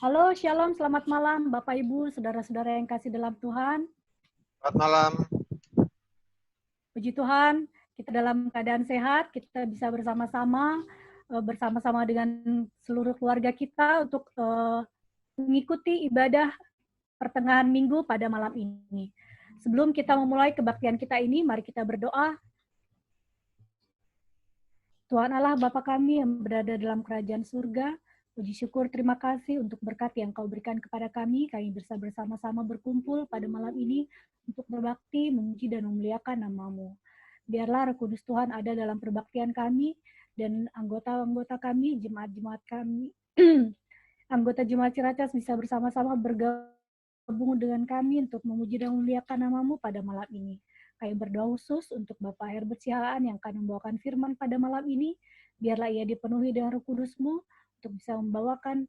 Halo, Shalom, selamat malam Bapak Ibu, saudara-saudara yang kasih dalam Tuhan. Selamat malam. Puji Tuhan, kita dalam keadaan sehat, kita bisa bersama-sama dengan seluruh keluarga kita untuk mengikuti ibadah pertengahan minggu pada malam ini. Sebelum kita memulai kebaktian kita ini, mari kita berdoa. Tuhan Allah Bapa kami yang berada dalam kerajaan surga, puji syukur terima kasih untuk berkat yang Kau berikan kepada kami. Kami bisa bersama-sama berkumpul pada malam ini untuk berbakti, memuji dan memuliakan nama-Mu. Biarlah Roh Kudus Tuhan ada dalam perbaktian kami dan anggota-anggota kami, jemaat-jemaat kami, anggota Jemaat Ciracas bisa bersama-sama bergabung dengan kami untuk memuji dan memuliakan nama-Mu pada malam ini. Kami berdoa khusus untuk Bapak Herbert Sihaan yang akan membawakan firman pada malam ini. Biarlah ia dipenuhi dengan Roh Kudus-Mu untuk bisa membawakan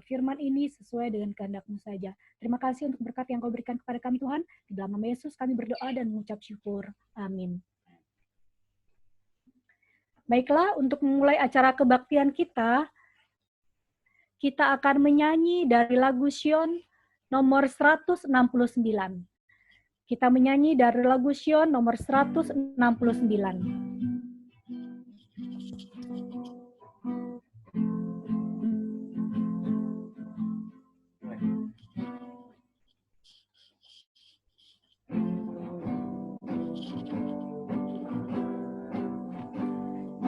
firman ini sesuai dengan kehendak-Mu saja. Terima kasih untuk berkat yang Kau berikan kepada kami Tuhan. Di dalam nama Yesus kami berdoa dan mengucap syukur. Amin. Baiklah, untuk memulai acara kebaktian kita akan menyanyi dari lagu Sion nomor 169. Kita menyanyi dari lagu Sion nomor 169.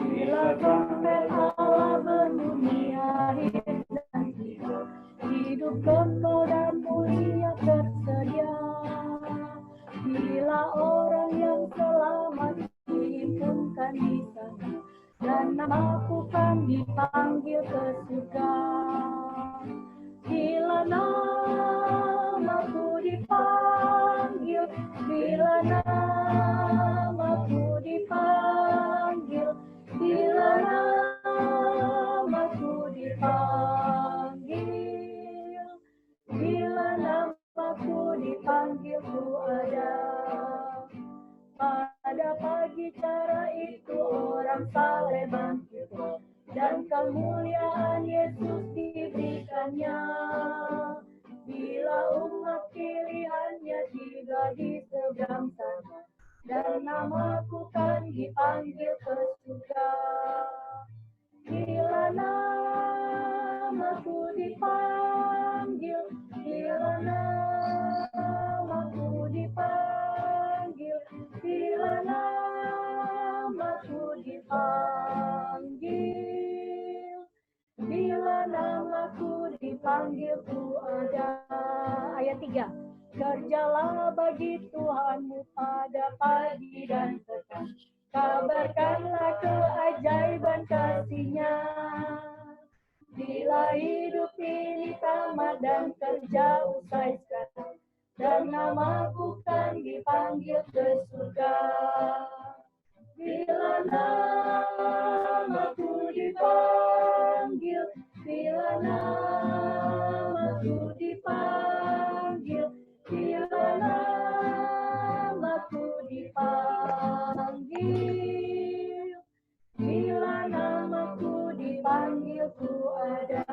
Bila trompet Allah berbunyi akhir dan tiba, hidup kekal dan mulia tersedia. Bila orang yang selamat dihimpunkan di sana, dan namaku kan dipanggil ke surga. Bila namaku dipanggil, bila namaku dipanggil, bila namaku dipanggil, bila namaku dipanggil ku ada. Pada pagi cara itu orang saleh bangkit dan kemuliaan Yesus diberikannya. Bila umat pilihannya tiba di seberang sana, dan namaku kan dipanggil ke surga. Bila namaku dipanggil, bila namaku dipanggil, bila namaku dipanggil, bila namaku dipanggil ku ada. Ayat 3. Kerjalah bagi Tuhanmu pada pagi dan petang. Kabarkanlah keajaiban kasih-Nya. Bila hidup ini tamat dan kerja usai sekarang, dan namaku kan dipanggil ke surga. Bila namaku dipanggil, bila namaku dipanggil, bila namaku dipanggil, bila namaku dipanggil ku ada.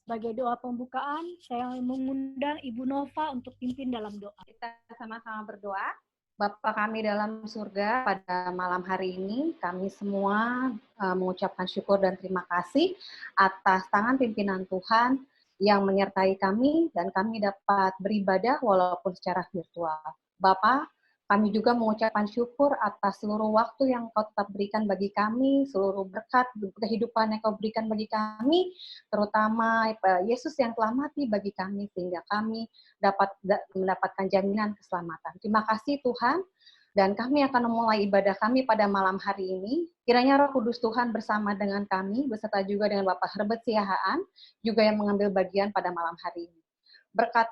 Sebagai doa pembukaan, saya mengundang Ibu Nova untuk pimpin dalam doa. Kita sama-sama berdoa. Bapa kami dalam surga, pada malam hari ini kami semua mengucapkan syukur dan terima kasih atas tangan pimpinan Tuhan yang menyertai kami dan kami dapat beribadah walaupun secara virtual. Bapa, kami juga mengucapkan syukur atas seluruh waktu yang Kau tetap berikan bagi kami, seluruh berkat kehidupan yang Kau berikan bagi kami, terutama Yesus yang telah mati bagi kami sehingga kami dapat mendapatkan jaminan keselamatan. Terima kasih Tuhan, dan kami akan memulai ibadah kami pada malam hari ini. Kiranya Roh Kudus Tuhan bersama dengan kami, beserta juga dengan Bapak Herbert Sihaan, juga yang mengambil bagian pada malam hari ini. Berkat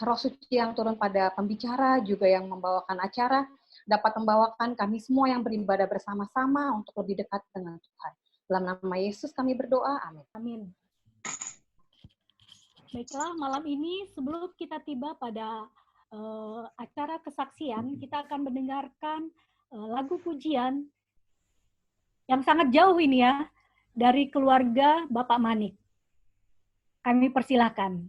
Roh Suci yang turun pada pembicara, juga yang membawakan acara, dapat membawakan kami semua yang beribadah bersama-sama untuk lebih dekat dengan Tuhan. Dalam nama Yesus kami berdoa, amin. Amin. Baiklah, malam ini sebelum kita tiba pada acara kesaksian, kita akan mendengarkan lagu pujian yang sangat jauh ini ya, dari keluarga Bapak Manik. Kami persilahkan.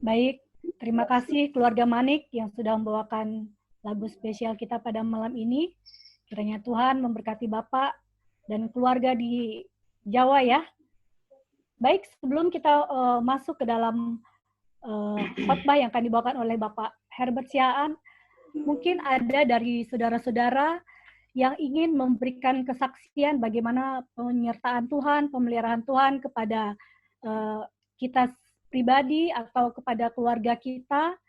Baik, terima kasih keluarga Manik yang sudah membawakan lagu spesial kita pada malam ini. Kiranya Tuhan memberkati Bapak dan keluarga di Jawa ya. Baik, sebelum kita masuk ke dalam khotbah yang akan dibawakan oleh Bapak Herbert Siaan, mungkin ada dari saudara-saudara yang ingin memberikan kesaksian bagaimana penyertaan Tuhan, pemeliharaan Tuhan kepada kita pribadi atau kepada keluarga kita.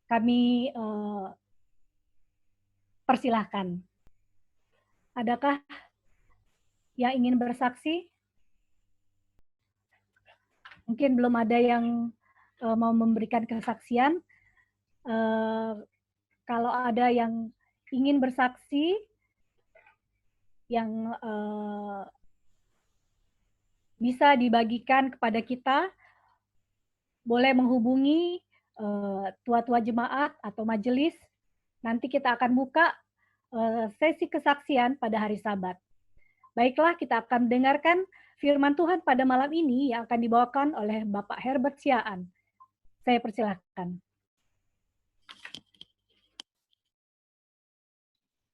Kami persilahkan. Adakah yang ingin bersaksi? Mungkin belum ada yang mau memberikan kesaksian. Kalau ada yang ingin bersaksi, yang bisa dibagikan kepada kita, boleh menghubungi tua-tua jemaat atau majelis. Nanti kita akan buka sesi kesaksian pada hari Sabat. Baiklah, kita akan dengarkan firman Tuhan pada malam ini yang akan dibawakan oleh Bapak Herbert Siaan. Saya persilahkan.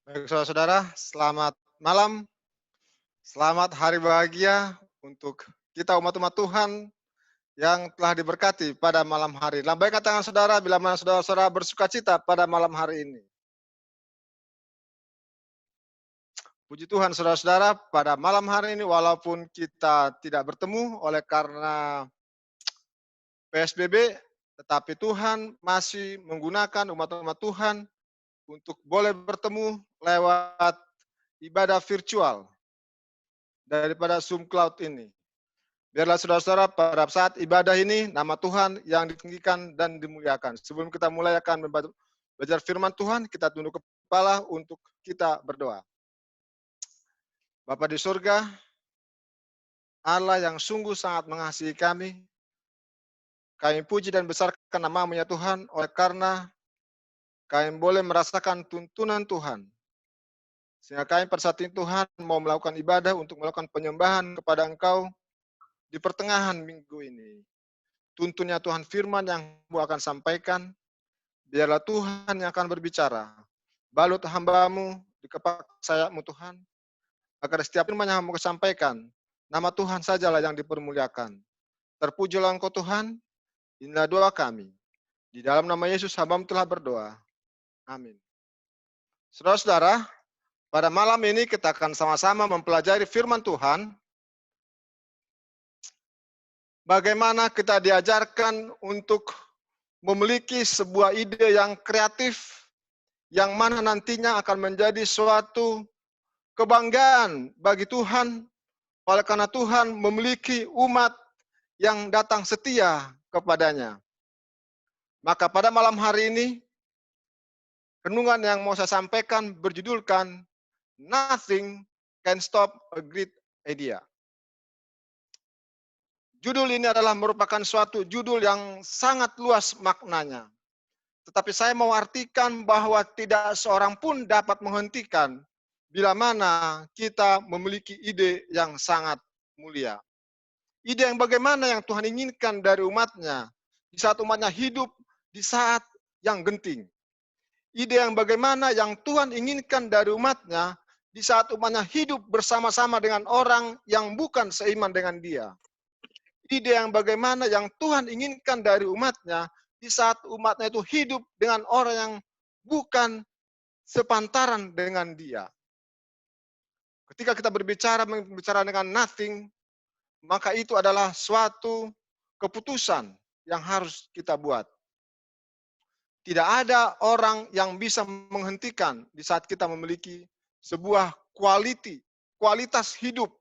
Baik, saudara-saudara, selamat malam, selamat hari bahagia untuk kita umat-umat Tuhan yang telah diberkati pada malam hari. Lambaikan tangan saudara bila mana saudara-saudara bersuka cita pada malam hari ini. Puji Tuhan saudara-saudara, pada malam hari ini walaupun kita tidak bertemu oleh karena PSBB, tetapi Tuhan masih menggunakan umat-umat Tuhan untuk boleh bertemu lewat ibadah virtual daripada Zoom Cloud ini. Biarlah saudara-saudara pada saat ibadah ini nama Tuhan yang ditinggikan dan dimuliakan. Sebelum kita mulai akan belajar firman Tuhan, kita tunduk kepala untuk kita berdoa. Bapa di surga, Allah yang sungguh sangat mengasihi kami puji dan besarkan nama-Mu ya Tuhan, oleh karena kami boleh merasakan tuntunan Tuhan. Sehingga kami pada saat ini Tuhan mau melakukan ibadah untuk melakukan penyembahan kepada Engkau di pertengahan minggu ini. Tuntunnya Tuhan firman yang Mu akan sampaikan, biarlah Tuhan yang akan berbicara. Balut hamba-Mu di kepak sayap-Mu Tuhan, agar setiap firman yang Mu sampaikan, nama Tuhan sajalah yang dipermuliakan. Terpujilah Engkau Tuhan, inilah doa kami. Di dalam nama Yesus hamba-Mu telah berdoa. Amin. Saudara-saudara, pada malam ini kita akan sama-sama mempelajari firman Tuhan. Bagaimana kita diajarkan untuk memiliki sebuah ide yang kreatif, yang mana nantinya akan menjadi suatu kebanggaan bagi Tuhan, oleh karena Tuhan memiliki umat yang datang setia kepadanya. Maka pada malam hari ini, renungan yang mau saya sampaikan berjudulkan Nothing Can Stop a Great Idea. Judul ini adalah merupakan suatu judul yang sangat luas maknanya. Tetapi saya mau artikan bahwa tidak seorang pun dapat menghentikan bila mana kita memiliki ide yang sangat mulia. Ide yang bagaimana yang Tuhan inginkan dari umatnya, di saat umatnya hidup di saat yang genting. Ide yang bagaimana yang Tuhan inginkan dari umatnya, di saat umatnya hidup bersama-sama dengan orang yang bukan seiman dengan dia. Ide yang bagaimana yang Tuhan inginkan dari umatnya, di saat umatnya itu hidup dengan orang yang bukan sepantaran dengan dia. Ketika kita berbicara dengan nothing, maka itu adalah suatu keputusan yang harus kita buat. Tidak ada orang yang bisa menghentikan di saat kita memiliki sebuah kualitas hidup.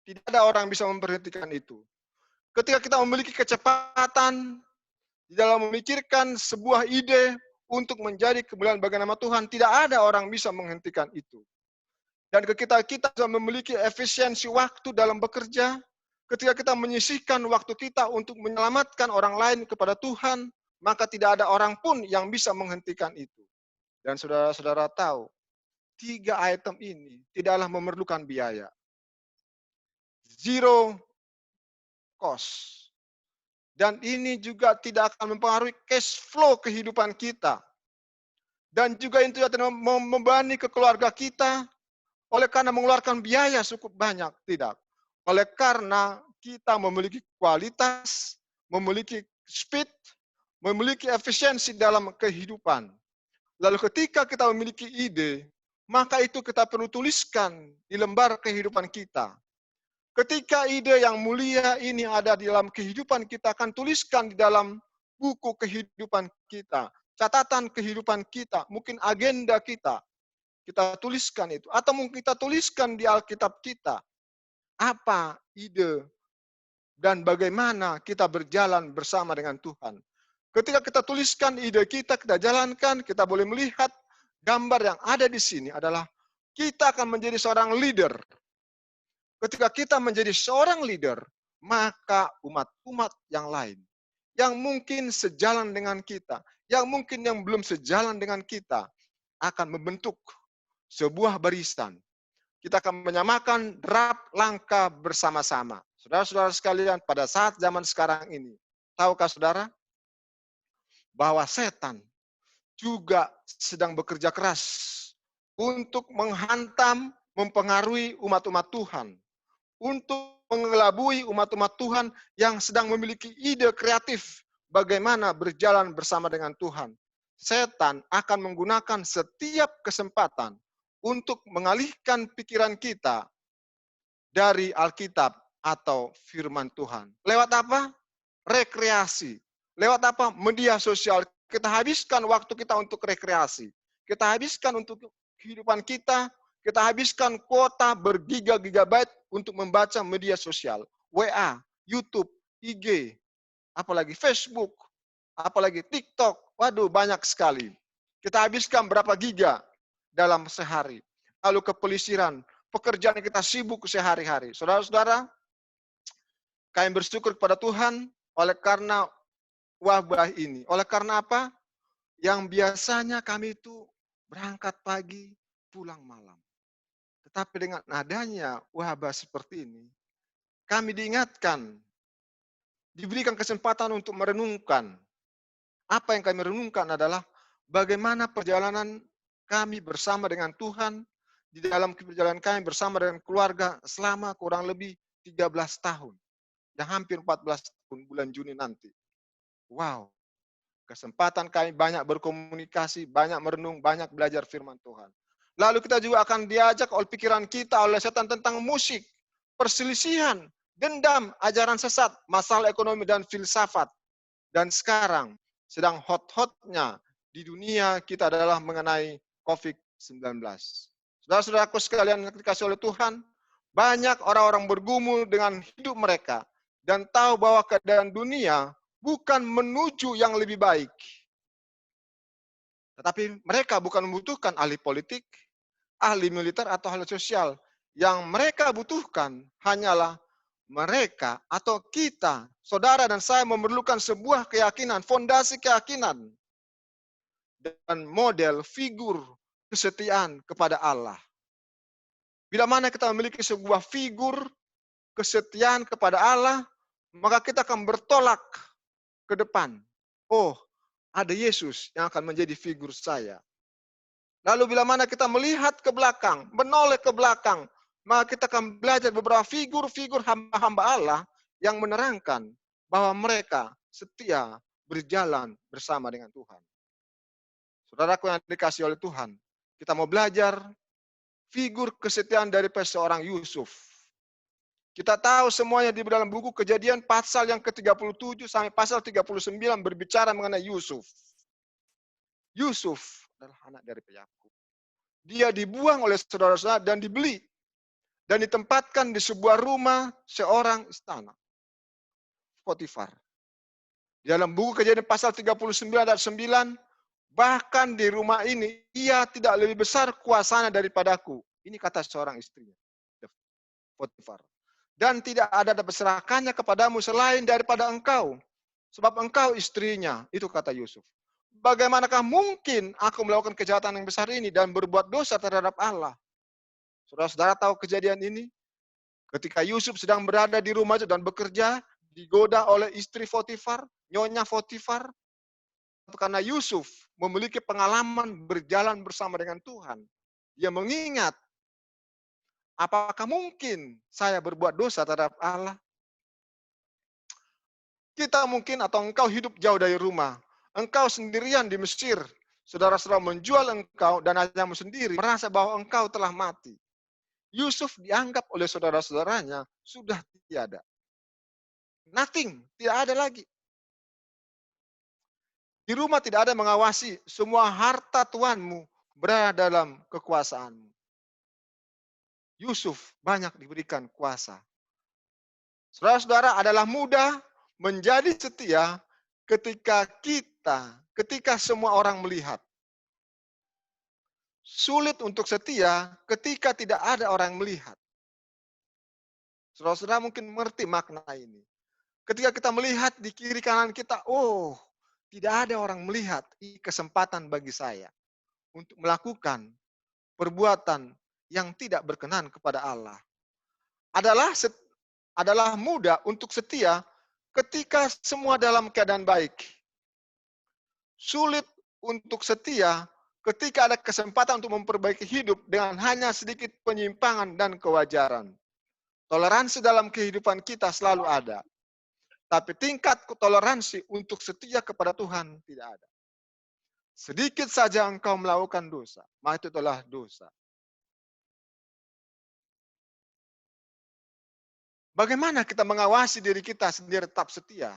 Tidak ada orang yang bisa memberhentikan itu. Ketika kita memiliki kecepatan di dalam memikirkan sebuah ide untuk menjadi kemuliaan bagi nama Tuhan, tidak ada orang bisa menghentikan itu. Dan ketika kita memiliki efisiensi waktu dalam bekerja, ketika kita menyisihkan waktu kita untuk menyelamatkan orang lain kepada Tuhan, maka tidak ada orang pun yang bisa menghentikan itu. Dan saudara-saudara tahu, 3 item ini tidaklah memerlukan biaya. Zero cost. Dan ini juga tidak akan mempengaruhi cash flow kehidupan kita. Dan juga itu tidak membebani ke keluarga kita oleh karena mengeluarkan biaya cukup banyak. Tidak. Oleh karena kita memiliki kualitas, memiliki speed, memiliki efisiensi dalam kehidupan. Lalu ketika kita memiliki ide, maka itu kita perlu tuliskan di lembar kehidupan kita. Ketika ide yang mulia ini ada di dalam kehidupan kita, akan tuliskan di dalam buku kehidupan kita, catatan kehidupan kita, mungkin agenda kita tuliskan itu. Atau mungkin kita tuliskan di Alkitab kita, apa ide dan bagaimana kita berjalan bersama dengan Tuhan. Ketika kita tuliskan ide kita jalankan, kita boleh melihat gambar yang ada di sini adalah kita akan menjadi seorang leader. Ketika kita menjadi seorang leader, maka umat-umat yang lain, yang mungkin sejalan dengan kita, yang mungkin yang belum sejalan dengan kita, akan membentuk sebuah barisan. Kita akan menyamakan derap langkah bersama-sama. Saudara-saudara sekalian, pada saat zaman sekarang ini, tahukah saudara, bahwa setan juga sedang bekerja keras untuk menghantam, mempengaruhi umat-umat Tuhan, untuk mengelabui umat-umat Tuhan yang sedang memiliki ide kreatif bagaimana berjalan bersama dengan Tuhan. Setan akan menggunakan setiap kesempatan untuk mengalihkan pikiran kita dari Alkitab atau firman Tuhan. Lewat apa? Rekreasi. Lewat apa? Media sosial. Kita habiskan waktu kita untuk rekreasi. Kita habiskan untuk kehidupan kita habiskan kuota bergiga-gigabyte untuk membaca media sosial. WA, YouTube, IG, apalagi Facebook, apalagi TikTok. Waduh, banyak sekali. Kita habiskan berapa giga dalam sehari. Lalu kepelisiran, pekerjaan yang kita sibuk sehari-hari. Saudara-saudara, kami bersyukur kepada Tuhan oleh karena wabah ini. Oleh karena apa? Yang biasanya kami itu berangkat pagi, pulang malam. Tetapi dengan adanya wabah seperti ini, kami diingatkan, diberikan kesempatan untuk merenungkan. Apa yang kami renungkan adalah bagaimana perjalanan kami bersama dengan Tuhan, di dalam perjalanan kami bersama dengan keluarga selama kurang lebih 13 tahun. Yang hampir 14 tahun bulan Juni nanti. Wow, kesempatan kami banyak berkomunikasi, banyak merenung, banyak belajar firman Tuhan. Lalu kita juga akan diajak oleh pikiran kita, oleh setan tentang musik, perselisihan, dendam, ajaran sesat, masalah ekonomi dan filsafat. Dan sekarang sedang hot-hotnya di dunia kita adalah mengenai COVID-19. Saudara-saudaraku sekalian yang dikasihi oleh Tuhan, banyak orang-orang bergumul dengan hidup mereka dan tahu bahwa keadaan dunia bukan menuju yang lebih baik. Tetapi mereka bukan membutuhkan ahli politik, ahli militer atau ahli sosial. Yang mereka butuhkan hanyalah mereka atau kita, saudara dan saya memerlukan sebuah keyakinan, fondasi keyakinan, dan model figur kesetiaan kepada Allah. Bila mana kita memiliki sebuah figur kesetiaan kepada Allah, maka kita akan bertolak ke depan. Oh, ada Yesus yang akan menjadi figur saya. Lalu bila mana kita melihat ke belakang, menoleh ke belakang, maka kita akan belajar beberapa figur-figur hamba-hamba Allah yang menerangkan bahwa mereka setia berjalan bersama dengan Tuhan. Saudaraku yang dikasihi oleh Tuhan, kita mau belajar figur kesetiaan dari seorang Yusuf. Kita tahu semuanya di dalam buku Kejadian pasal yang ke-37 sampai pasal 39 berbicara mengenai Yusuf. Yusuf adalah anak dari Yakub. Dia dibuang oleh saudara-saudara dan dibeli. Dan ditempatkan di sebuah rumah seorang istana. Potifar. Di dalam buku Kejadian pasal 39 ayat 9, bahkan di rumah ini, ia tidak lebih besar kuasanya daripadaku. Ini kata seorang istrinya. Potifar. Dan tidak ada beserahkannya kepadamu selain daripada engkau. Sebab engkau istrinya. Itu kata Yusuf. Bagaimanakah mungkin aku melakukan kejahatan yang besar ini dan berbuat dosa terhadap Allah? Saudara-saudara tahu kejadian ini? Ketika Yusuf sedang berada di rumah dan bekerja, digoda oleh istri Potifar, nyonya Potifar. Karena Yusuf memiliki pengalaman berjalan bersama dengan Tuhan. Dia mengingat, apakah mungkin saya berbuat dosa terhadap Allah? Kita mungkin atau engkau hidup jauh dari rumah. Engkau sendirian di Mesir. Saudara-saudara menjual engkau dan ayahmu sendiri merasa bahwa engkau telah mati. Yusuf dianggap oleh saudara-saudaranya sudah tiada. Nothing, tidak ada lagi. Di rumah tidak ada mengawasi, semua harta tuanmu berada dalam kekuasaanmu. Yusuf banyak diberikan kuasa. Saudara-saudara adalah mudah menjadi setia ketika semua orang melihat. Sulit untuk setia ketika tidak ada orang melihat. Saudara-saudara mungkin mengerti makna ini. Ketika kita melihat di kiri kanan kita, oh, tidak ada orang melihat. Ini kesempatan bagi saya untuk melakukan perbuatan yang tidak berkenan kepada Allah. Adalah mudah untuk setia ketika semua dalam keadaan baik. Sulit untuk setia ketika ada kesempatan untuk memperbaiki hidup dengan hanya sedikit penyimpangan dan kewajaran. Toleransi dalam kehidupan kita selalu ada. Tapi tingkat toleransi untuk setia kepada Tuhan tidak ada. Sedikit saja engkau melakukan dosa, maka itu adalah dosa. Bagaimana kita mengawasi diri kita sendiri tetap setia?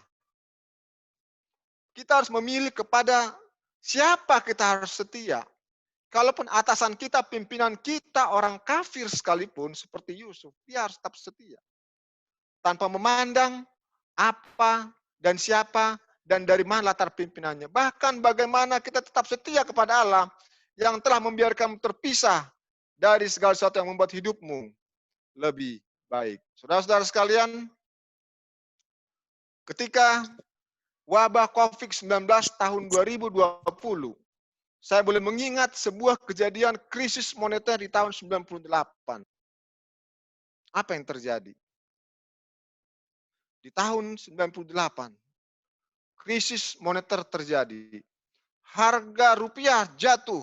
Kita harus memilih kepada siapa kita harus setia. Kalaupun atasan kita, pimpinan kita, orang kafir sekalipun seperti Yusuf, dia harus tetap setia. Tanpa memandang apa dan siapa dan dari mana latar pimpinannya. Bahkan bagaimana kita tetap setia kepada Allah yang telah membiarkan terpisah dari segala sesuatu yang membuat hidupmu lebih baik. Saudara-saudara sekalian, ketika wabah COVID-19 tahun 2020, saya boleh mengingat sebuah kejadian krisis moneter di tahun 98. Apa yang terjadi? Di tahun 98, krisis moneter terjadi. Harga rupiah jatuh,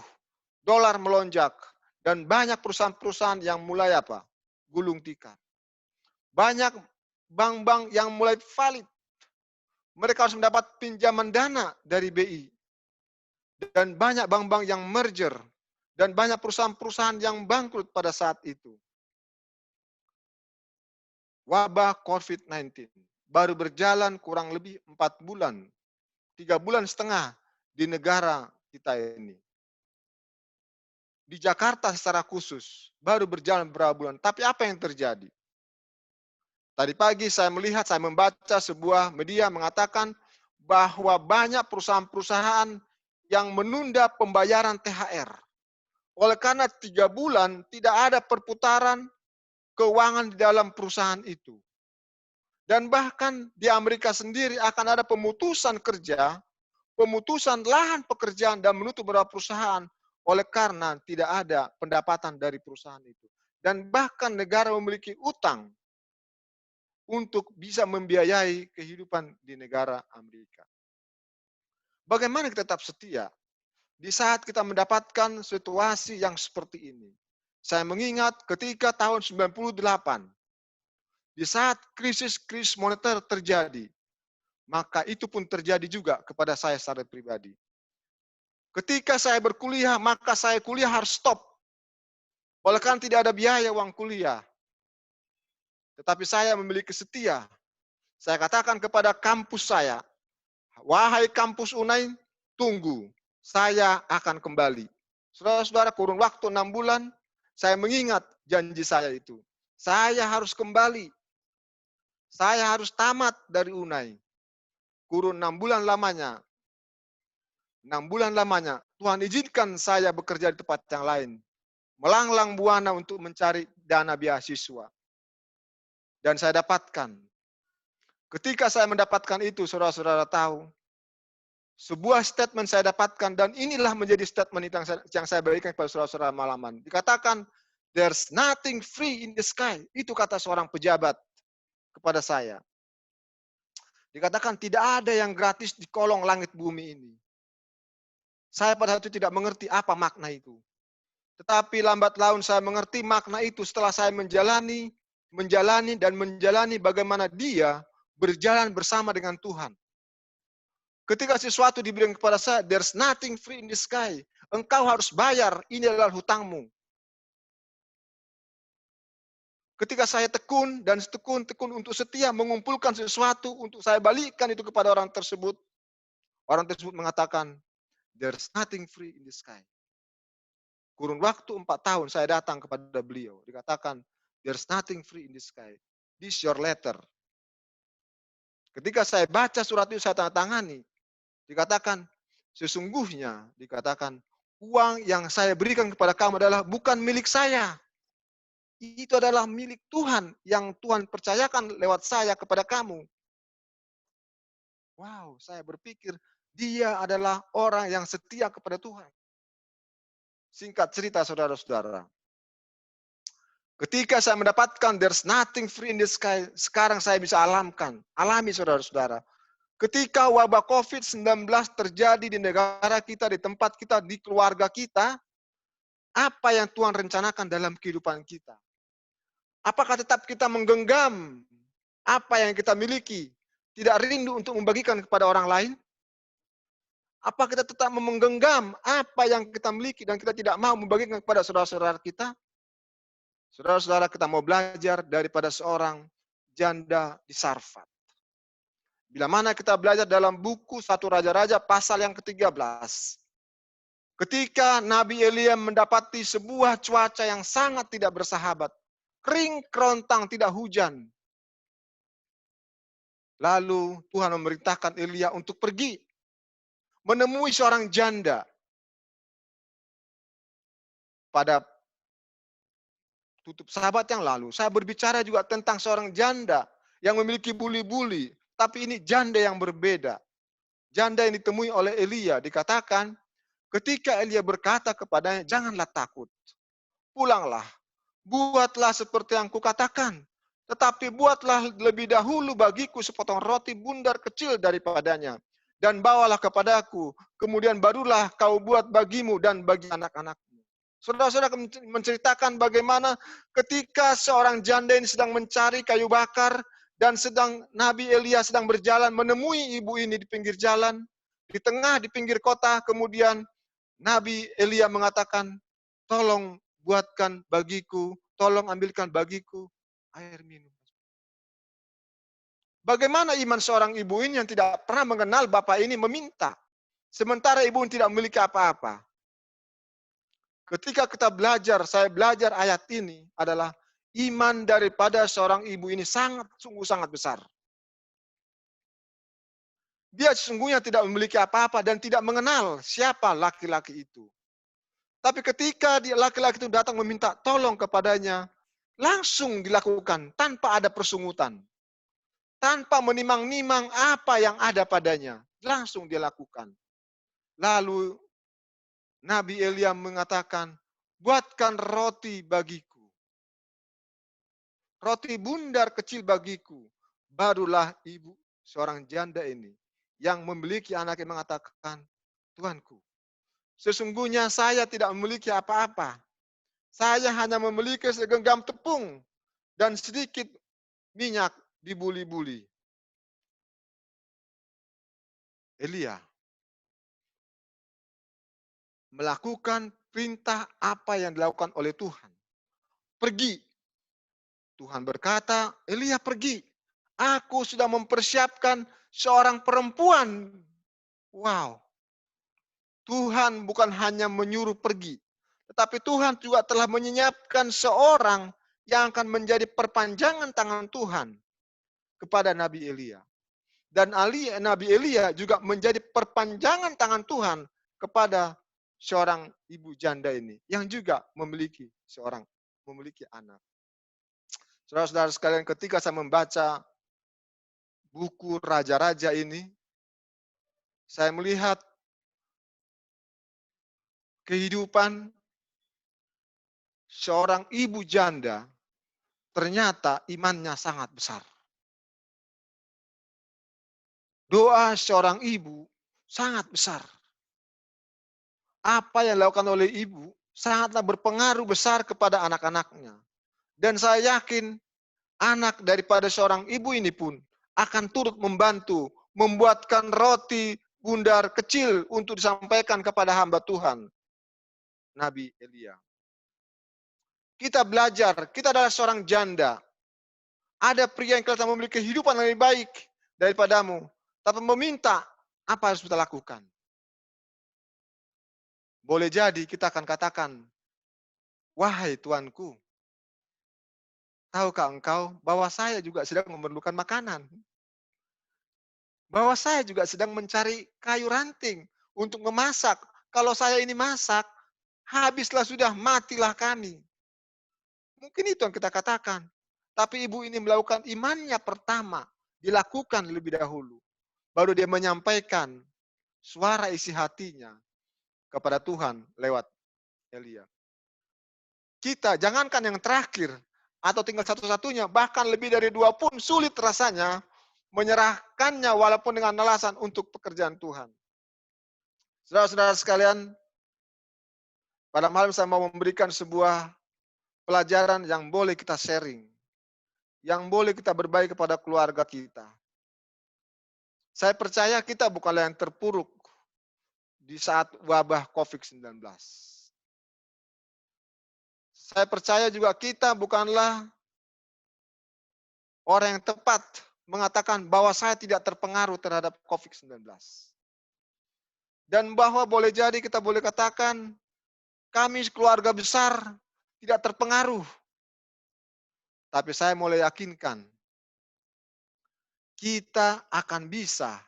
dolar melonjak, dan banyak perusahaan-perusahaan yang mulai apa? Gulung tikar. Banyak bank-bank yang mulai valid. Mereka harus mendapat pinjaman dana dari BI. Dan banyak bank-bank yang merger. Dan banyak perusahaan-perusahaan yang bangkrut pada saat itu. Wabah COVID-19 baru berjalan kurang lebih 4 bulan. 3,5 bulan di negara kita ini. Di Jakarta secara khusus baru berjalan beberapa bulan. Tapi apa yang terjadi? Tadi pagi saya membaca sebuah media mengatakan bahwa banyak perusahaan-perusahaan yang menunda pembayaran THR. Oleh karena 3 bulan tidak ada perputaran keuangan di dalam perusahaan itu. Dan bahkan di Amerika sendiri akan ada pemutusan kerja, pemutusan lahan pekerjaan dan menutup beberapa perusahaan oleh karena tidak ada pendapatan dari perusahaan itu. Dan bahkan negara memiliki utang untuk bisa membiayai kehidupan di negara Amerika. Bagaimana kita tetap setia di saat kita mendapatkan situasi yang seperti ini? Saya mengingat ketika tahun 98, di saat krisis moneter terjadi, maka itu pun terjadi juga kepada saya secara pribadi. Ketika saya berkuliah, maka saya kuliah harus stop. Oleh karena tidak ada biaya uang kuliah. Tetapi saya memiliki setia. Saya katakan kepada kampus saya, wahai kampus Unai, tunggu, saya akan kembali. Saudara-saudara, kurun waktu 6 bulan, saya mengingat janji saya itu. Saya harus kembali. Saya harus tamat dari Unai. Kurun 6 bulan lamanya. 6 bulan lamanya, Tuhan izinkan saya bekerja di tempat yang lain. Melanglang buana untuk mencari dana beasiswa. Dan saya dapatkan. Ketika saya mendapatkan itu, saudara-saudara tahu, sebuah statement saya dapatkan, dan inilah menjadi statement yang saya berikan kepada saudara-saudara malaman. Dikatakan, there's nothing free in the sky. Itu kata seorang pejabat kepada saya. Dikatakan, tidak ada yang gratis di kolong langit bumi ini. Saya pada waktu itu tidak mengerti apa makna itu. Tetapi lambat laun saya mengerti makna itu setelah saya menjalani bagaimana dia berjalan bersama dengan Tuhan. Ketika sesuatu diberikan kepada saya, there's nothing free in the sky. Engkau harus bayar, ini adalah hutangmu. Ketika saya tekun untuk setia mengumpulkan sesuatu untuk saya balikkan itu kepada orang tersebut mengatakan, there's nothing free in the sky. Kurun waktu 4 tahun saya datang kepada beliau. Dikatakan, there's nothing free in the sky. This your letter. Ketika saya baca surat itu saya tanda tangani. Dikatakan, sesungguhnya, dikatakan, uang yang saya berikan kepada kamu adalah bukan milik saya. Itu adalah milik Tuhan yang Tuhan percayakan lewat saya kepada kamu. Wow, saya berpikir dia adalah orang yang setia kepada Tuhan. Singkat cerita, saudara-saudara. Ketika saya mendapatkan there's nothing free in the sky, sekarang saya bisa alami, saudara-saudara. Ketika wabah COVID-19 terjadi di negara kita, di tempat kita, di keluarga kita, apa yang Tuhan rencanakan dalam kehidupan kita? Apakah tetap kita menggenggam apa yang kita miliki, tidak rindu untuk membagikan kepada orang lain? Apa kita tetap menggenggam apa yang kita miliki dan kita tidak mau membagikan kepada saudara-saudara kita? Saudara-saudara, kita mau belajar daripada seorang janda di Sarfat. Bila mana kita belajar dalam buku 1 Raja-Raja pasal yang ke-13. Ketika Nabi Elia mendapati sebuah cuaca yang sangat tidak bersahabat. Kering kerontang, tidak hujan. Lalu Tuhan memerintahkan Elia untuk pergi. Menemui seorang janda. Pada tutup sahabat yang lalu, saya berbicara juga tentang seorang janda yang memiliki buli-buli. Tapi ini janda yang berbeda. Janda yang ditemui oleh Elia, dikatakan, ketika Elia berkata kepadanya, janganlah takut. Pulanglah, buatlah seperti yang kukatakan. Tetapi buatlah lebih dahulu bagiku sepotong roti bundar kecil daripadanya. Dan bawalah kepadaku, kemudian barulah kau buat bagimu dan bagi anak-anakmu. Saudara-saudara menceritakan bagaimana ketika seorang janda ini sedang mencari kayu bakar, dan sedang Nabi Elia sedang berjalan menemui ibu ini di pinggir jalan, di pinggir kota, kemudian Nabi Elia mengatakan, tolong buatkan bagiku, tolong ambilkan bagiku air minum. Bagaimana iman seorang ibu ini yang tidak pernah mengenal bapak ini meminta, sementara ibu ini tidak memiliki apa-apa. Ketika kita belajar, saya belajar ayat ini adalah iman daripada seorang ibu ini sungguh sangat besar. Dia sesungguhnya tidak memiliki apa-apa dan tidak mengenal siapa laki-laki itu. Tapi ketika laki-laki itu datang meminta tolong kepadanya, langsung dilakukan tanpa ada persungutan. Tanpa menimang-nimang apa yang ada padanya. Langsung dia lakukan. Lalu Nabi Elia mengatakan, buatkan roti bagiku. Roti bundar kecil bagiku. Barulah ibu seorang janda ini yang memiliki anak yang mengatakan, Tuanku, sesungguhnya saya tidak memiliki apa-apa. Saya hanya memiliki segenggam tepung dan sedikit minyak di buli-buli. Elia melakukan perintah apa yang dilakukan oleh Tuhan. Pergi. Tuhan berkata, Elia pergi. Aku sudah mempersiapkan seorang perempuan. Wow. Tuhan bukan hanya menyuruh pergi. Tetapi Tuhan juga telah menyiapkan seorang yang akan menjadi perpanjangan tangan Tuhan kepada Nabi Elia. Dan Nabi Elia juga menjadi perpanjangan tangan Tuhan kepada seorang ibu janda ini. Yang juga memiliki anak. Saudara-saudara sekalian, ketika saya membaca buku Raja-Raja ini, saya melihat kehidupan seorang ibu janda, ternyata imannya sangat besar. Doa seorang ibu sangat besar. Apa yang dilakukan oleh ibu sangatlah berpengaruh besar kepada anak-anaknya. Dan saya yakin anak daripada seorang ibu ini pun akan turut membantu membuatkan roti bundar kecil untuk disampaikan kepada hamba Tuhan, Nabi Elia. Kita belajar, kita adalah seorang janda. Ada pria yang kelihatan memiliki kehidupan yang lebih baik daripadamu, tapi meminta apa harus kita lakukan. Boleh jadi kita akan katakan, wahai tuanku, tahukah engkau bahwa saya juga sedang memerlukan makanan? Bahwa saya juga sedang mencari kayu ranting untuk memasak. Kalau saya ini masak, habislah sudah, matilah kami. Mungkin itu yang kita katakan. Tapi ibu ini melakukan imannya pertama, dilakukan lebih dahulu. Baru dia menyampaikan suara isi hatinya kepada Tuhan lewat Elia. Kita, jangankan yang terakhir, atau tinggal satu-satunya, bahkan lebih dari 2 pun sulit rasanya menyerahkannya walaupun dengan alasan untuk pekerjaan Tuhan. Saudara-saudara sekalian, pada malam saya mau memberikan sebuah pelajaran yang boleh kita sharing, yang boleh kita berbagi kepada keluarga kita. Saya percaya kita bukanlah yang terpuruk di saat wabah COVID-19. Saya percaya juga kita bukanlah orang yang tepat mengatakan bahwa saya tidak terpengaruh terhadap COVID-19. Dan bahwa boleh jadi kita boleh katakan kami keluarga besar tidak terpengaruh. Tapi saya mulai yakinkan kita akan bisa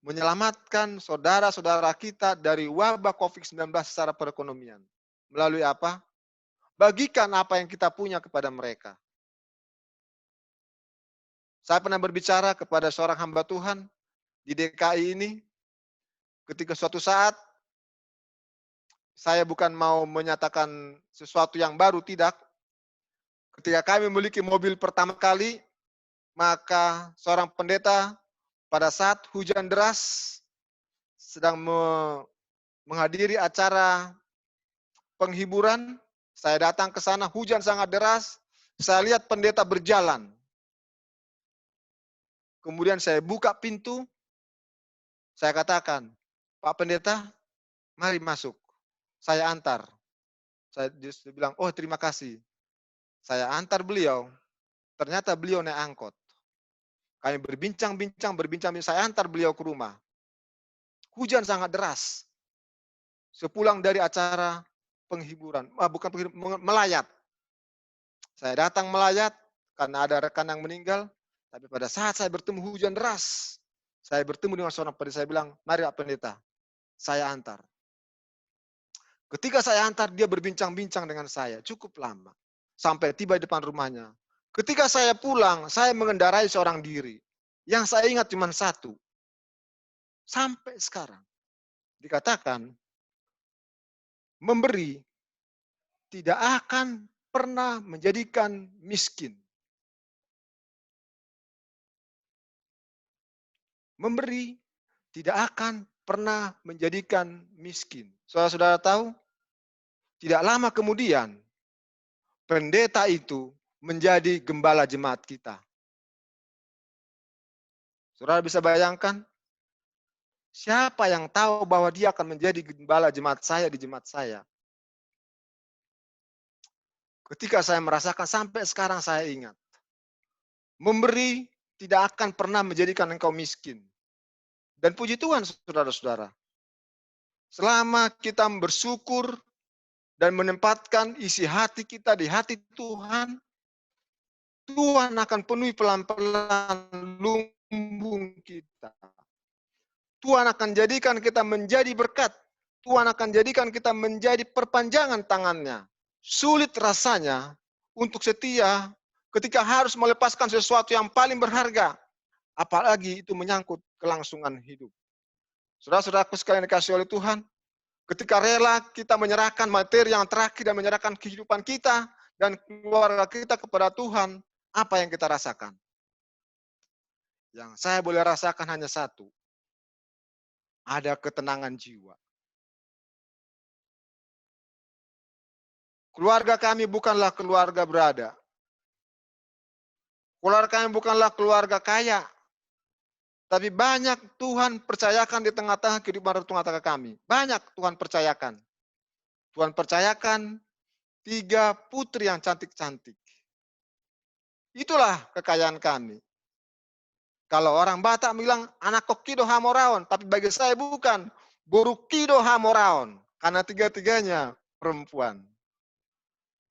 menyelamatkan saudara-saudara kita dari wabah COVID-19 secara perekonomian. Melalui apa? Bagikan apa yang kita punya kepada mereka. Saya pernah berbicara kepada seorang hamba Tuhan di DKI ini, ketika suatu saat, saya bukan mau menyatakan sesuatu yang baru, tidak. Ketika kami memiliki mobil pertama kali, maka seorang pendeta pada saat hujan deras sedang menghadiri acara penghiburan, saya datang ke sana, hujan sangat deras, saya lihat pendeta berjalan. Kemudian saya buka pintu, saya katakan, Pak Pendeta, mari masuk, saya antar. Saya bilang, oh terima kasih. Saya antar beliau, ternyata beliau naik angkot. Kami berbincang-bincang, saya antar beliau ke rumah. Hujan sangat deras. Sepulang dari acara penghiburan, melayat. Saya datang melayat karena ada rekan yang meninggal, tapi pada saat saya bertemu hujan deras, saya bertemu dengan seorang pendeta, saya bilang, mari Pak Pendeta, saya antar. Ketika saya antar, dia berbincang-bincang dengan saya, cukup lama. Sampai tiba di depan rumahnya. Ketika saya pulang, saya mengendarai seorang diri. Yang saya ingat cuma satu. Sampai sekarang. Dikatakan, memberi tidak akan pernah menjadikan miskin. Memberi tidak akan pernah menjadikan miskin. Saudara-saudara tahu, tidak lama kemudian, pendeta itu menjadi gembala jemaat kita. Saudara bisa bayangkan, siapa yang tahu bahwa dia akan menjadi gembala jemaat saya di jemaat saya? Ketika saya merasakan, sampai sekarang saya ingat. Memberi tidak akan pernah menjadikan engkau miskin. Dan puji Tuhan, saudara-saudara. Selama kita bersyukur dan menempatkan isi hati kita di hati Tuhan, Tuhan akan penuhi pelan-pelan lumbung kita. Tuhan akan jadikan kita menjadi berkat. Tuhan akan jadikan kita menjadi perpanjangan tangannya. Sulit rasanya untuk setia ketika harus melepaskan sesuatu yang paling berharga. Apalagi itu menyangkut kelangsungan hidup. Saudara-saudaraku sekalian dikasihi oleh Tuhan, ketika rela kita menyerahkan materi yang terakhir dan menyerahkan kehidupan kita dan keluarga kita kepada Tuhan, apa yang kita rasakan? Yang saya boleh rasakan hanya satu. Ada ketenangan jiwa. Keluarga kami bukanlah keluarga berada. Keluarga kami bukanlah keluarga kaya. Tapi banyak Tuhan percayakan di tengah-tengah kehidupan rumah tangga kami. Banyak Tuhan percayakan. Tuhan percayakan 3 putri yang cantik-cantik. Itulah kekayaan kami. Kalau orang Batak bilang anak kokido hamoraon, tapi bagi saya bukan. Burukido hamoraon. Karena 3-tiganya perempuan.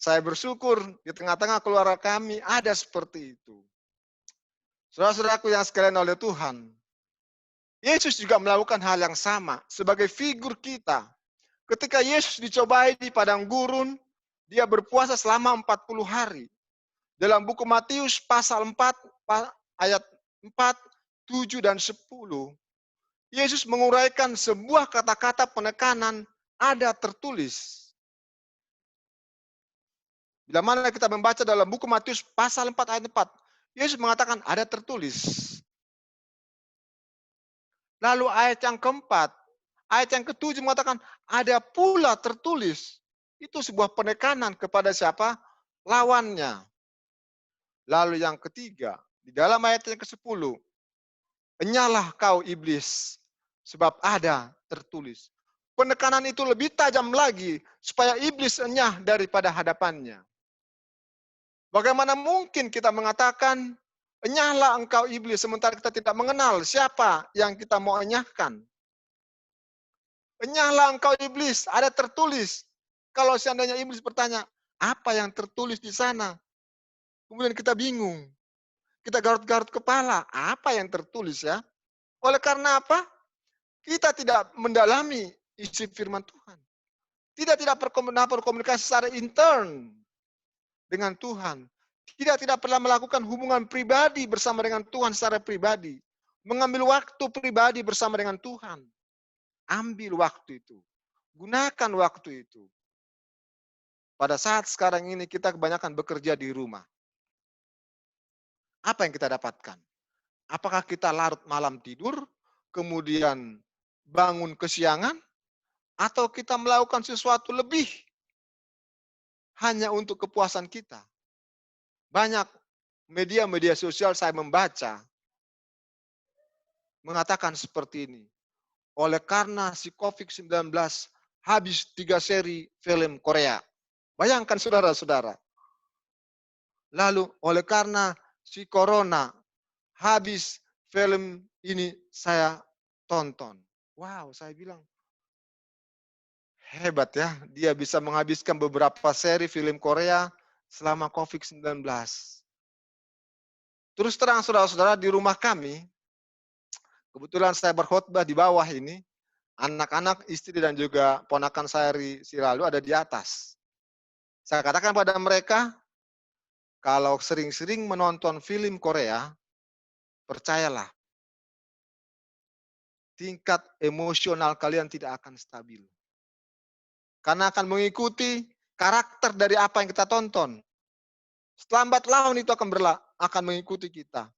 Saya bersyukur di tengah-tengah keluarga kami ada seperti itu. Saudara-saudaraku yang sekalian oleh Tuhan, Yesus juga melakukan hal yang sama sebagai figur kita. Ketika Yesus dicobai di padang gurun, dia berpuasa selama 40 hari. Dalam buku Matius pasal 4 ayat 4, 7, dan 10, Yesus menguraikan sebuah kata-kata penekanan ada tertulis. Bila mana kita membaca dalam buku Matius pasal 4 ayat 4, Yesus mengatakan ada tertulis. Lalu ayat yang keempat, ayat yang ketujuh mengatakan ada pula tertulis. Itu sebuah penekanan kepada siapa? Lawannya. Lalu yang ketiga, di dalam ayat yang ke-10, enyahlah kau iblis, sebab ada tertulis. Penekanan itu lebih tajam lagi, supaya iblis enyah daripada hadapannya. Bagaimana mungkin kita mengatakan, enyahlah engkau iblis, sementara kita tidak mengenal siapa yang kita mau enyahkan. Enyahlah engkau iblis, ada tertulis. Kalau seandainya iblis bertanya, apa yang tertulis di sana? Kemudian kita bingung. Kita garut-garut kepala, apa yang tertulis ya? Oleh karena apa? Kita tidak mendalami isi firman Tuhan. Tidak pernah berkomunikasi secara intern dengan Tuhan. Tidak pernah melakukan hubungan pribadi bersama dengan Tuhan secara pribadi. Mengambil waktu pribadi bersama dengan Tuhan. Ambil waktu itu. Gunakan waktu itu. Pada saat sekarang ini kita kebanyakan bekerja di rumah. Apa yang kita dapatkan? Apakah kita larut malam tidur, kemudian bangun kesiangan, atau kita melakukan sesuatu lebih hanya untuk kepuasan kita? Banyak media-media sosial saya membaca mengatakan seperti ini. Oleh karena si COVID-19 habis 3 seri film Korea. Bayangkan saudara-saudara. Lalu oleh karena si Corona habis film ini saya tonton. Wow, saya bilang hebat ya. Dia bisa menghabiskan beberapa seri film Korea selama COVID-19. Terus terang saudara-saudara, di rumah kami, kebetulan saya berkhotbah di bawah ini, anak-anak, istri dan juga ponakan saya si lalu ada di atas. Saya katakan pada mereka, kalau sering-sering menonton film Korea, percayalah, tingkat emosional kalian tidak akan stabil. Karena akan mengikuti karakter dari apa yang kita tonton. Selambat laun itu akan mengikuti kita.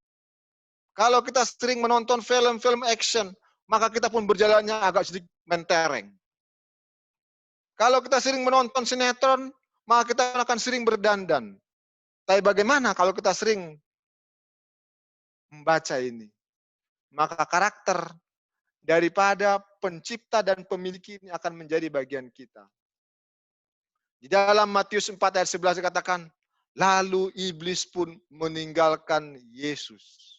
Kalau kita sering menonton film-film action, maka kita pun berjalannya agak sedikit mentereng. Kalau kita sering menonton sinetron, maka kita akan sering berdandan. Tapi bagaimana kalau kita sering membaca ini? Maka karakter daripada pencipta dan pemilik ini akan menjadi bagian kita. Di dalam Matius 4 ayat 11 dikatakan, lalu iblis pun meninggalkan Yesus.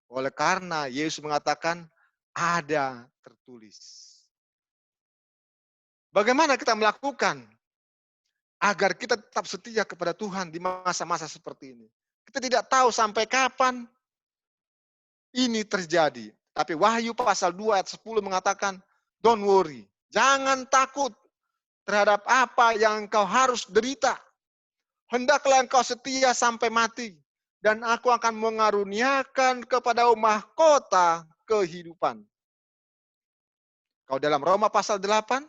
Oleh karena Yesus mengatakan, ada tertulis. Bagaimana kita melakukan agar kita tetap setia kepada Tuhan di masa-masa seperti ini? Kita tidak tahu sampai kapan ini terjadi. Tapi Wahyu pasal 2 ayat 10 mengatakan, don't worry, jangan takut terhadap apa yang engkau harus derita. Hendaklah engkau setia sampai mati, dan aku akan mengaruniakan kepada mahkota kehidupan. Kalau dalam Roma pasal 8,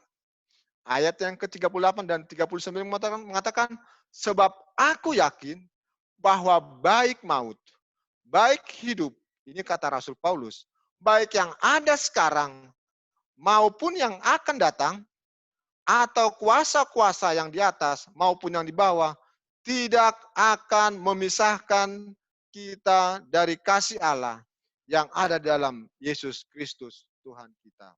ayat yang ke-38 dan 39 mengatakan, sebab aku yakin bahwa baik maut, baik hidup, ini kata Rasul Paulus, baik yang ada sekarang maupun yang akan datang, atau kuasa-kuasa yang di atas maupun yang di bawah, tidak akan memisahkan kita dari kasih Allah yang ada dalam Yesus Kristus Tuhan kita.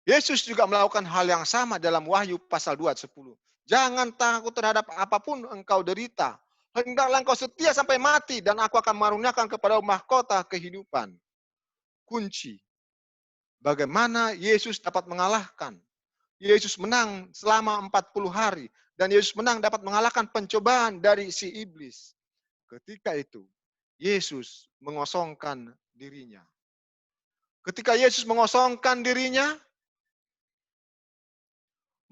Yesus juga melakukan hal yang sama dalam Wahyu pasal 2 ayat 10. Jangan takut terhadap apapun engkau derita. Hendaklah engkau setia sampai mati, dan aku akan mengaruniakan kepada mahkota kehidupan. Kunci bagaimana Yesus dapat mengalahkan. Yesus menang selama 40 hari. Dan Yesus menang dapat mengalahkan pencobaan dari si iblis. Ketika itu, Yesus mengosongkan dirinya. Ketika Yesus mengosongkan dirinya,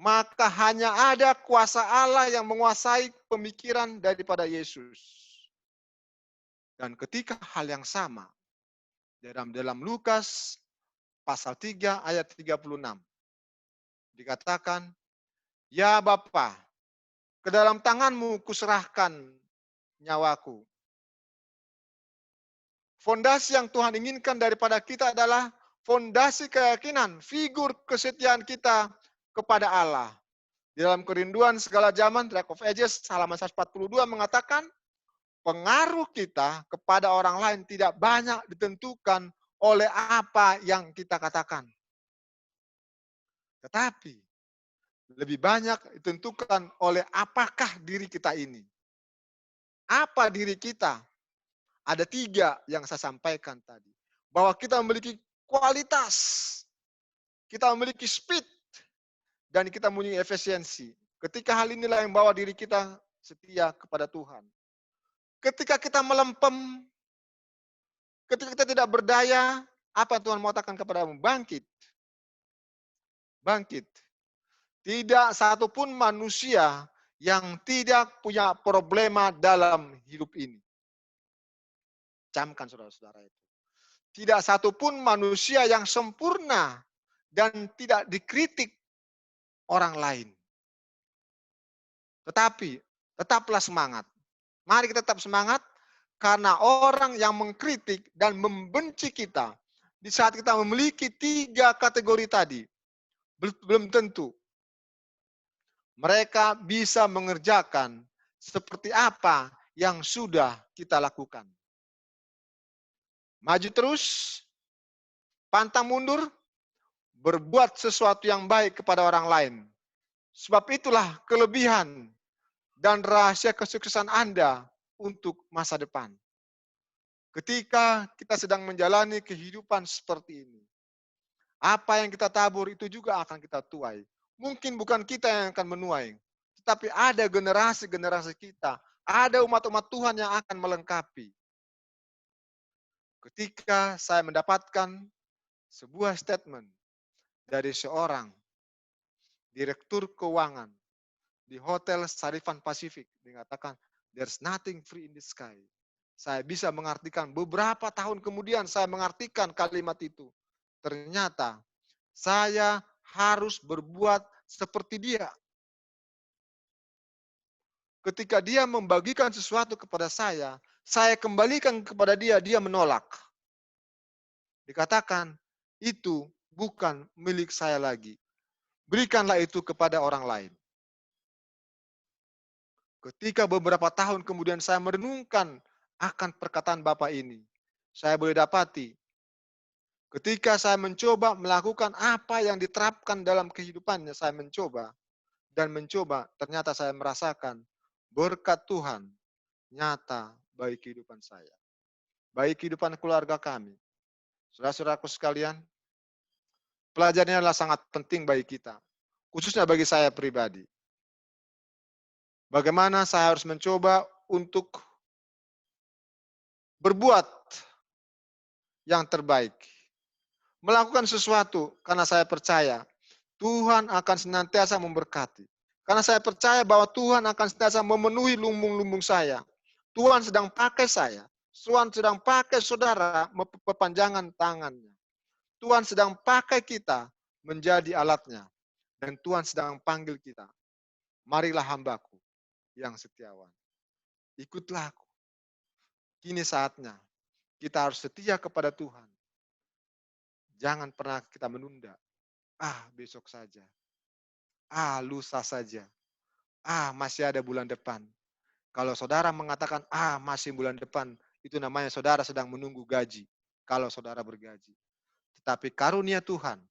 maka hanya ada kuasa Allah yang menguasai pemikiran daripada Yesus. Dan ketika hal yang sama, dalam Lukas pasal 3 ayat 36, dikatakan, ya Bapa, ke dalam tanganmu kuserahkan nyawaku. Fondasi yang Tuhan inginkan daripada kita adalah fondasi keyakinan, figur kesetiaan kita kepada Allah. Di dalam Kerinduan Segala Zaman, Rock of Ages, halaman 142 mengatakan, pengaruh kita kepada orang lain tidak banyak ditentukan oleh apa yang kita katakan. Tetapi, lebih banyak ditentukan oleh apakah diri kita ini. Apa diri kita? Ada 3 yang saya sampaikan tadi. Bahwa kita memiliki kualitas, kita memiliki speed, dan kita memiliki efisiensi. Ketika hal inilah yang bawa diri kita setia kepada Tuhan. Ketika kita melempem, ketika kita tidak berdaya, apa Tuhan mau katakan kepadamu? Bangkit. Bangkit. Tidak satupun manusia yang tidak punya problema dalam hidup ini. Camkan saudara-saudara itu. Tidak satupun manusia yang sempurna dan tidak dikritik orang lain. Tetapi, tetaplah semangat. Mari kita tetap semangat, karena orang yang mengkritik dan membenci kita, di saat kita memiliki 3 kategori tadi, belum tentu mereka bisa mengerjakan seperti apa yang sudah kita lakukan. Maju terus, pantang mundur, berbuat sesuatu yang baik kepada orang lain. Sebab itulah kelebihan dan rahasia kesuksesan Anda untuk masa depan. Ketika kita sedang menjalani kehidupan seperti ini, apa yang kita tabur itu juga akan kita tuai. Mungkin bukan kita yang akan menuai, tetapi ada generasi-generasi kita, ada umat-umat Tuhan yang akan melengkapi. Ketika saya mendapatkan sebuah statement dari seorang direktur keuangan di Hotel Sarifan Pacific, dikatakan, there's nothing free in the sky. Saya bisa mengartikan, beberapa tahun kemudian saya mengartikan kalimat itu. Ternyata saya harus berbuat seperti dia. Ketika dia membagikan sesuatu kepada saya kembalikan kepada dia, dia menolak. Dikatakan, itu bukan milik saya lagi. Berikanlah itu kepada orang lain. Ketika beberapa tahun kemudian saya merenungkan akan perkataan Bapak ini, saya boleh dapati, ketika saya mencoba melakukan apa yang diterapkan dalam kehidupannya, saya mencoba, ternyata saya merasakan berkat Tuhan nyata bagi kehidupan saya. Bagi kehidupan keluarga kami. Saudara-saudaraku sekalian, pelajaran ini adalah sangat penting bagi kita. Khususnya bagi saya pribadi. Bagaimana saya harus mencoba untuk berbuat yang terbaik. Melakukan sesuatu karena saya percaya Tuhan akan senantiasa memberkati. Karena saya percaya bahwa Tuhan akan senantiasa memenuhi lumbung-lumbung saya. Tuhan sedang pakai saya. Tuhan sedang pakai saudara perpanjangan tangannya. Tuhan sedang pakai kita menjadi alatnya. Dan Tuhan sedang panggil kita. Marilah hambaku yang setiawan. Ikutlah aku. Kini saatnya kita harus setia kepada Tuhan. Jangan pernah kita menunda. Besok saja. Lusa saja. Masih ada bulan depan. Kalau saudara mengatakan, masih bulan depan, itu namanya saudara sedang menunggu gaji. Kalau saudara bergaji. Tetapi karunia Tuhan,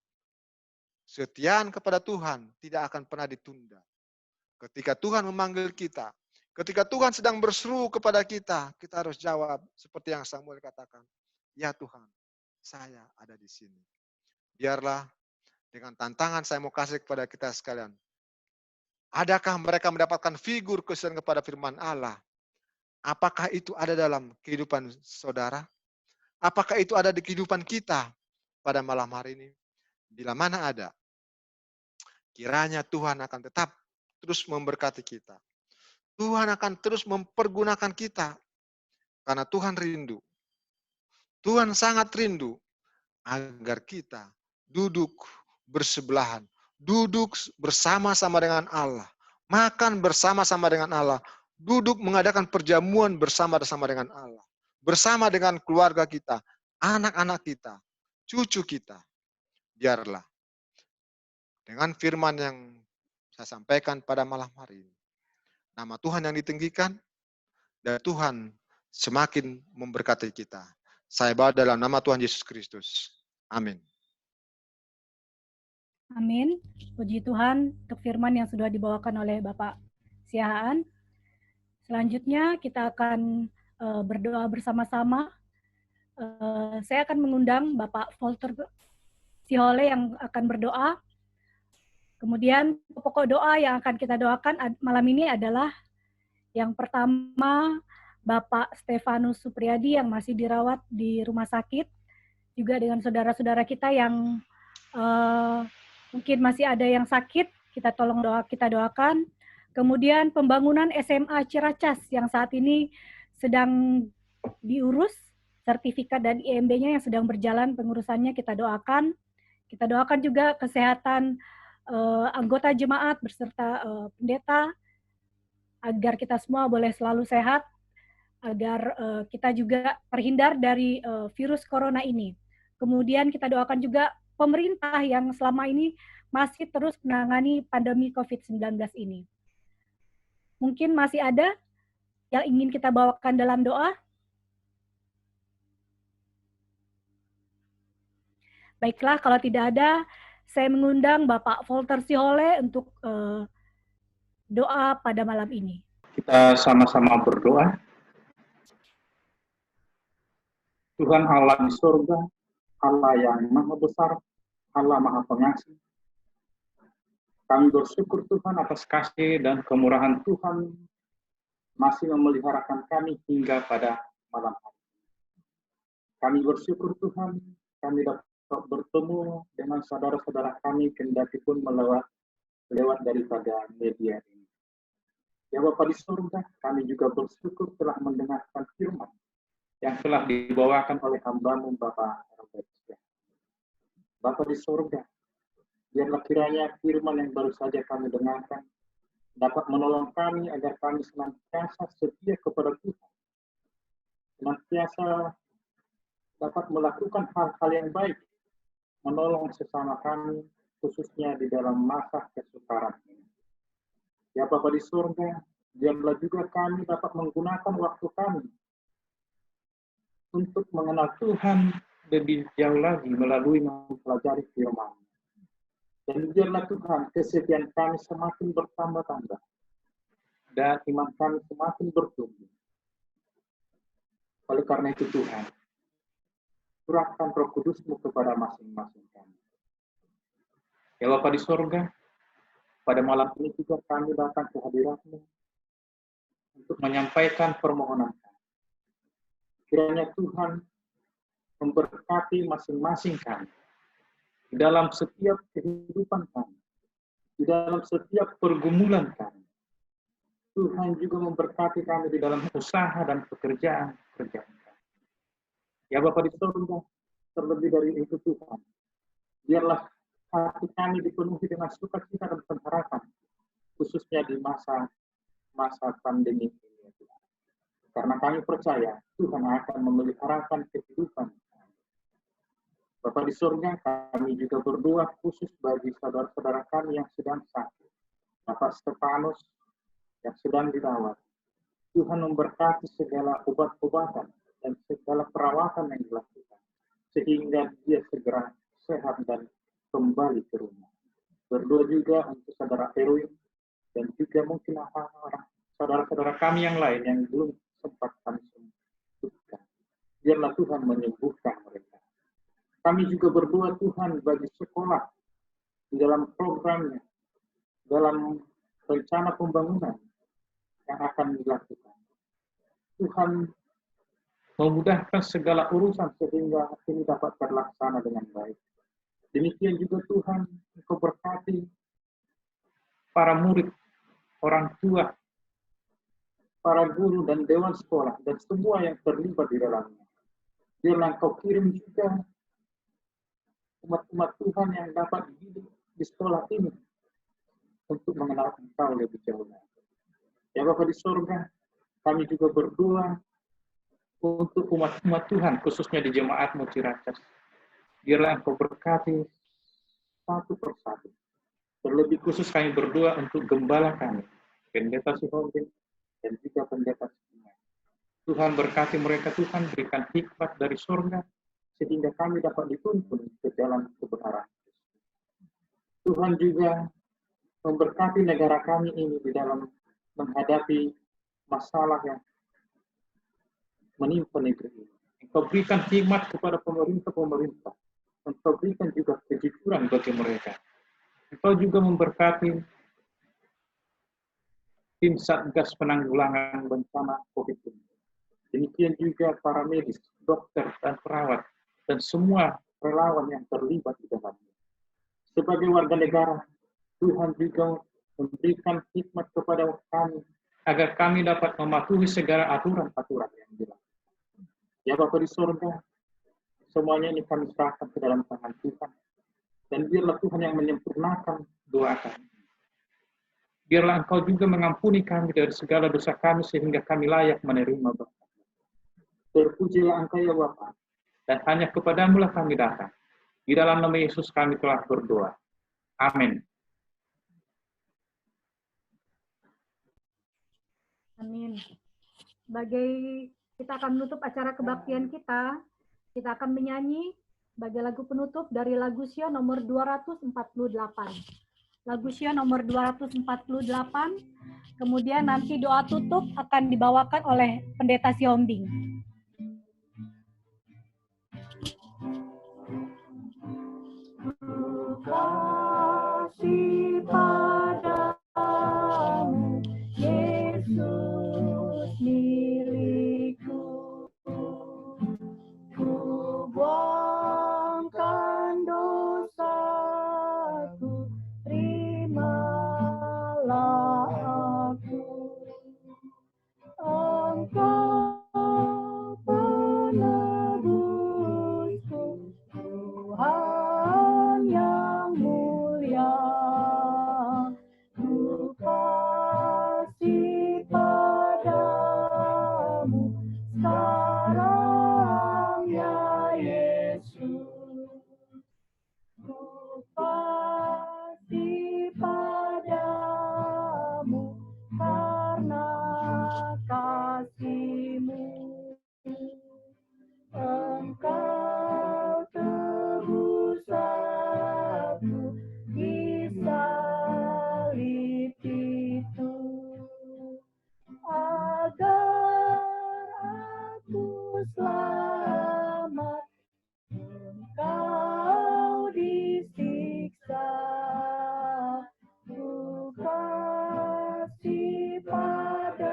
setiaan kepada Tuhan tidak akan pernah ditunda. Ketika Tuhan memanggil kita, ketika Tuhan sedang berseru kepada kita, kita harus jawab seperti yang Samuel katakan. Ya Tuhan, saya ada di sini. Biarlah dengan tantangan saya mau kasih kepada kita sekalian. Adakah mereka mendapatkan figur kesetiaan kepada firman Allah? Apakah itu ada dalam kehidupan saudara? Apakah itu ada di kehidupan kita pada malam hari ini? Bila mana ada, kiranya Tuhan akan tetap terus memberkati kita. Tuhan akan terus mempergunakan kita. Karena Tuhan rindu. Tuhan sangat rindu agar kita duduk bersebelahan. Duduk bersama-sama dengan Allah. Makan bersama-sama dengan Allah. duduk mengadakan perjamuan bersama-sama dengan Allah, bersama dengan keluarga kita, anak-anak kita, cucu kita. Biarlah dengan firman yang saya sampaikan pada malam hari ini, nama Tuhan yang ditinggikan, dan Tuhan semakin memberkati kita. Saya bawa dalam nama Tuhan Yesus Kristus. Amin. Amin. Puji Tuhan untuk firman yang sudah dibawakan oleh Bapak Siahaan. Selanjutnya kita akan berdoa bersama-sama. Saya akan mengundang Bapak Volter Sihole yang akan berdoa. Kemudian pokok doa yang akan kita doakan malam ini adalah yang pertama Bapak Stefanus Supriyadi yang masih dirawat di rumah sakit, juga dengan saudara-saudara kita yang mungkin masih ada yang sakit, kita doakan. Kemudian pembangunan SMA Ciracas yang saat ini sedang diurus, sertifikat dan IMB-nya yang sedang berjalan pengurusannya kita doakan. Kita doakan juga kesehatan anggota jemaat beserta pendeta, agar kita semua boleh selalu sehat, agar kita juga terhindar dari virus corona ini. Kemudian kita doakan juga pemerintah yang selama ini masih terus menangani pandemi COVID-19 ini. Mungkin masih ada yang ingin kita bawakan dalam doa? Baiklah, kalau tidak ada, saya mengundang Bapak Volter Sihole untuk doa pada malam ini. Kita sama-sama berdoa. Tuhan Allah di surga, Allah yang maha besar, Allah maha pengasih. Kami bersyukur Tuhan atas kasih dan kemurahan Tuhan masih memeliharakan kami hingga pada malam hari. Kami bersyukur Tuhan, kami dapat bertemu dengan saudara-saudara kami kendati pun lewat daripada media ini. Ya Bapa di surga, kami juga bersyukur telah mendengarkan firman yang telah dibawakan oleh hamba-Mu Bapak Robert. Bapa di surga, biarlah kiranya firman yang baru saja kami dengarkan dapat menolong kami agar kami senantiasa setia kepada Tuhan. Senantiasa dapat melakukan hal-hal yang baik, menolong sesama kami, khususnya di dalam masa kesukaran ini. Ya Bapa di surga, biarlah juga kami dapat menggunakan waktu kami untuk mengenal Tuhan lebih jauh lagi melalui mempelajari firman. Dan biarlah Tuhan kesetiaan kami semakin bertambah-tambah dan iman kami semakin bertumbuh. Oleh karena itu Tuhan, curahkan Roh Kudus-Mu kepada masing-masing kami. Ya Bapa di surga, pada malam ini juga kami datang ke hadirat-Mu untuk menyampaikan permohonan kami. Kiranya Tuhan memberkati masing-masing kami di dalam setiap kehidupan kami, di dalam setiap pergumulan kami. Tuhan juga memberkati kami di dalam usaha dan pekerjaan kami. Ya Bapa di surga, terlebih dari itu Tuhan, biarlah hati kami dipenuhi dengan sukacita dan pengharapan, khususnya di masa pandemi ini. Karena kami percaya Tuhan akan memeliharakan kehidupan. Bapa di surga, kami juga berdoa khusus bagi saudara-saudara kami yang sedang sakit. Bapak Stefanus yang sedang dirawat. Tuhan memberkati segala obat-obatan dan segala perawatan yang dilakukan, sehingga dia segera sehat dan kembali ke rumah. Berdoa juga untuk saudara Erwin dan juga mungkin orang saudara-saudara kami yang lain yang belum sempat kami sembuhkan. Biarlah Tuhan menyembuhkan mereka. Kami juga berdoa Tuhan bagi sekolah di dalam programnya, dalam rencana pembangunan yang akan dilakukan. Tuhan memudahkan segala urusan sehingga ini dapat terlaksana dengan baik. Demikian juga Tuhan, Engkau berkati para murid, orang tua, para guru dan dewan sekolah, dan semua yang terlibat di dalamnya. Biarlah Engkau kirim juga umat-umat Tuhan yang dapat dididik di sekolah ini untuk mengenal Engkau lebih jauh lagi. Ya Bapa di surga, kami juga berdoa untuk umat-umat Tuhan, khususnya di jemaat-Mu Ciracas. Biarlah Engkau berkati satu persatu. Terlebih khusus kami berdoa untuk gembala kami, Pendeta Sihombing, dan juga Pendeta Sihombing. Tuhan berkati mereka, Tuhan berikan hikmat dari surga, sehingga kami dapat dituntun ke jalan kebenaran. Tuhan juga memberkati negara kami ini di dalam menghadapi masalah yang menimpa negeri ini. Engkau berikan hikmat kepada pemerintah-pemerintah. Engkau berikan juga kejujuran bagi mereka. Engkau juga memberkati tim Satgas Penanggulangan Bencana COVID-19. Demikian juga para medis, dokter, dan perawat, dan semua relawan yang terlibat di dalamnya. Sebagai warga negara, Tuhan juga memberikan hikmat kepada kami, agar kami dapat mematuhi segala aturan-aturan yang jelas. Ya Bapa di surga, semuanya ini kami serahkan ke dalam tangan Tuhan. Dan biarlah Tuhan yang menyempurnakan doa kami. Biarlah Engkau juga mengampuni kami dari segala dosa kami, sehingga kami layak menerima berkat. Terpujilah Engkau ya Bapa, dan hanya kepadamu lah kami datang. Di dalam nama Yesus kami telah berdoa. Amin. Amin. Sebagai kita akan menutup acara kebaktian kita akan menyanyi sebagai lagu penutup dari lagu Sion nomor 248. Lagu Sion nomor 248, kemudian nanti doa tutup akan dibawakan oleh Pendeta Sihombing. Kasih padamu, Yesus milikku, ku buangkan dosaku, terimalah aku. Engkau penebusku, Tuhan yang mulia, ku kasih padamu sekarang ya Yesus, ku kasih padamu karena kasih-Mu. Engkau tebus aku di salib itu, agar aku selamat. Engkau disiksa, ku kasih padamu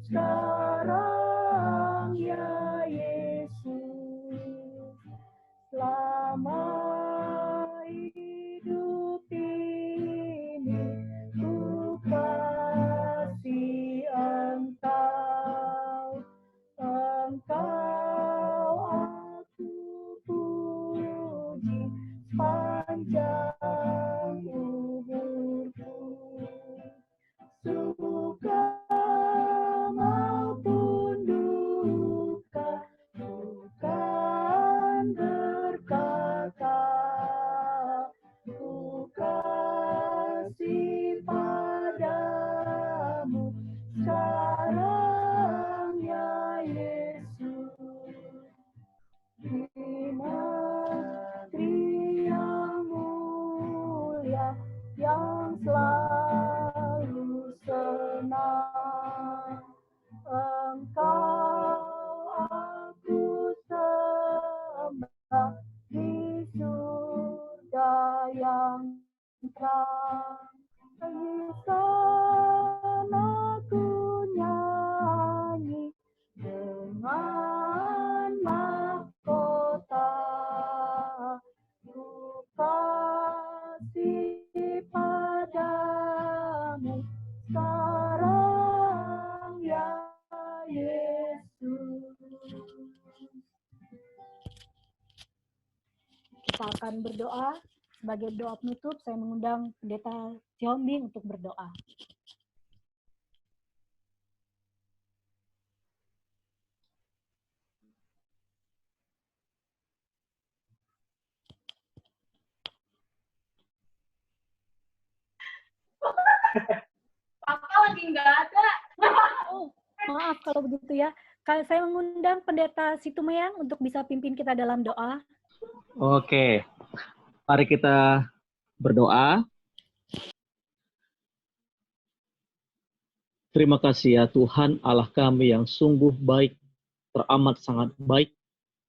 sekarang ya Yesus. Selama hidup ini ku kasih Engkau, Engkau aku puji sepanjang umurku. Suka maupun duka, bukan berkata, ku kasih padamu sekarang ya Yesus. Di negeri yang mulia, yang selalu senang, Engkau aku sembah di surga yang terang. Di sana ku nyanyi dengan mahkota, ku kasih padamu sekarang ya Yesus. Kita akan berdoa. Sebagai doa penutup, saya mengundang Pendeta Sihombing untuk berdoa. nggak ada. Oh, maaf kalau begitu ya. Saya mengundang Pendeta Situmayang untuk bisa pimpin kita dalam doa. Oke, mari kita berdoa. Terima kasih ya Tuhan Allah kami yang sungguh baik, teramat sangat baik,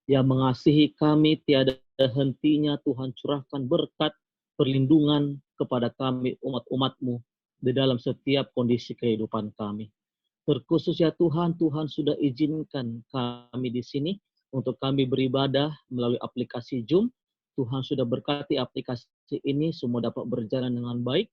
yang mengasihi kami tiada hentinya. Tuhan curahkan berkat, perlindungan kepada kami umat-umat-Mu di dalam setiap kondisi kehidupan kami. Terkhusus ya Tuhan, Tuhan sudah izinkan kami di sini untuk kami beribadah melalui aplikasi Zoom. Tuhan sudah berkati aplikasi ini semua dapat berjalan dengan baik,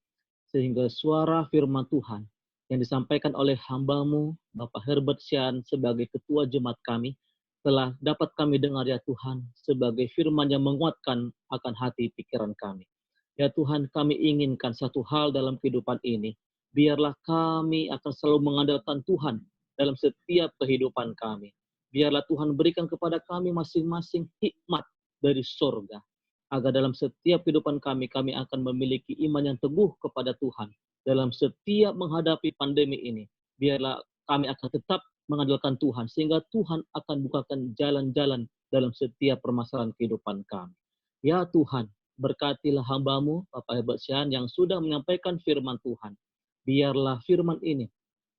sehingga suara firman Tuhan yang disampaikan oleh hamba-Mu, Bapak Herbert Sian, sebagai ketua jemaat kami, telah dapat kami dengar ya Tuhan, sebagai firman yang menguatkan akan hati pikiran kami. Ya Tuhan, kami inginkan satu hal dalam kehidupan ini, biarlah kami akan selalu mengandalkan Tuhan dalam setiap kehidupan kami. Biarlah Tuhan berikan kepada kami masing-masing hikmat dari surga, agar dalam setiap kehidupan kami akan memiliki iman yang teguh kepada Tuhan. Dalam setiap menghadapi pandemi ini, biarlah kami akan tetap mengandalkan Tuhan, sehingga Tuhan akan bukakan jalan-jalan dalam setiap permasalahan kehidupan kami. Ya Tuhan, berkatilah hamba-Mu, Bapak Herbert Sian, yang sudah menyampaikan firman Tuhan. Biarlah firman ini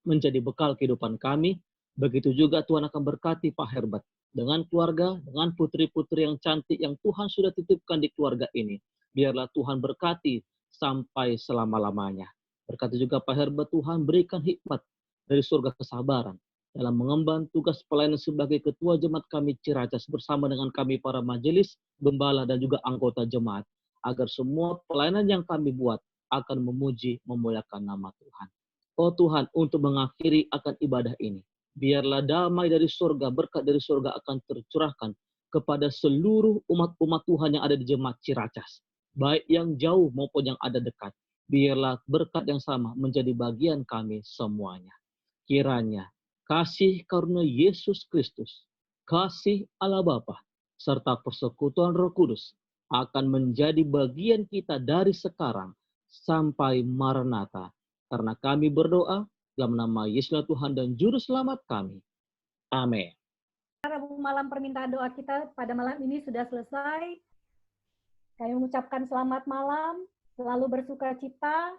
menjadi bekal kehidupan kami. Begitu juga Tuhan akan berkati Pak Herbert dengan keluarga, dengan putri-putri yang cantik yang Tuhan sudah titipkan di keluarga ini. Biarlah Tuhan berkati sampai selama-lamanya. Berkati juga Pak Herbert, Tuhan berikan hikmat dari surga kesabaran dalam mengemban tugas pelayanan sebagai ketua jemaat kami Ciracas bersama dengan kami para majelis, gembala, dan juga anggota jemaat, agar semua pelayanan yang kami buat akan memuji, memuliakan nama Tuhan. Oh Tuhan, untuk mengakhiri akan ibadah ini, biarlah damai dari surga, berkat dari surga akan tercurahkan kepada seluruh umat-umat Tuhan yang ada di jemaat Ciracas, baik yang jauh maupun yang ada dekat. Biarlah berkat yang sama menjadi bagian kami semuanya. Kiranya kasih karunia Yesus Kristus, kasih Allah Bapa, serta persekutuan Roh Kudus akan menjadi bagian kita dari sekarang sampai Maranatha. Karena kami berdoa dalam nama Yesus Tuhan dan Juru Selamat kami. Amin. Rabu malam permintaan doa kita pada malam ini sudah selesai. Kami mengucapkan selamat malam, selalu bersuka cita,